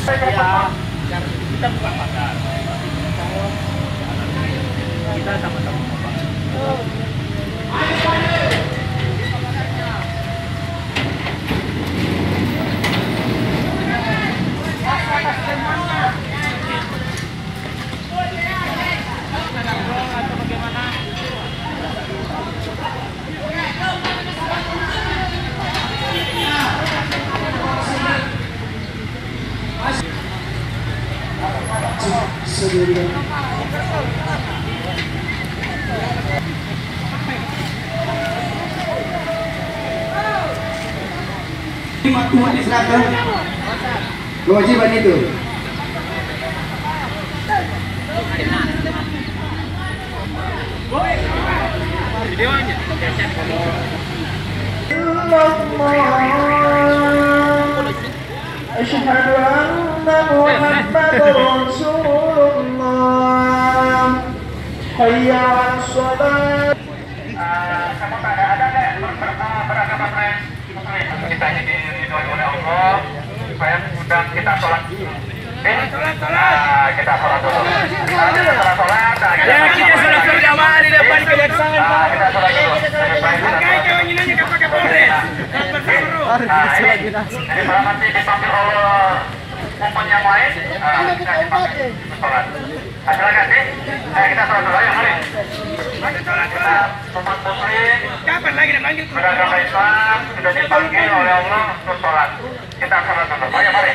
Ya, kita bukan pakar. Kita sama-sama pakar. Tuhan diserahkan kewajiban itu. Videonya. Asyhadu anna Muhammadar Rasulullah. Hayya 'alas shalah. Kamu ada beragama kita ini diridhoi oleh Allah supaya undang kita sholat. Kita sholat dulu. Kita sholat berjamaah di depan kejaksaan, Pak. Kita sholat dulu. Pakai kewenangannya ke Pak Kapolres. Jadi kalau nanti dipanggil Allah maupun yang lain, kita dipanggil sholat. Silakan sih. Kita sholat dulu ya, mari. Kita umat muslim. Kapan lagi dipanggil? Beragama Islam sudah dipanggil oleh Allah untuk sholat. Kita sholat dulu. Ayo mari.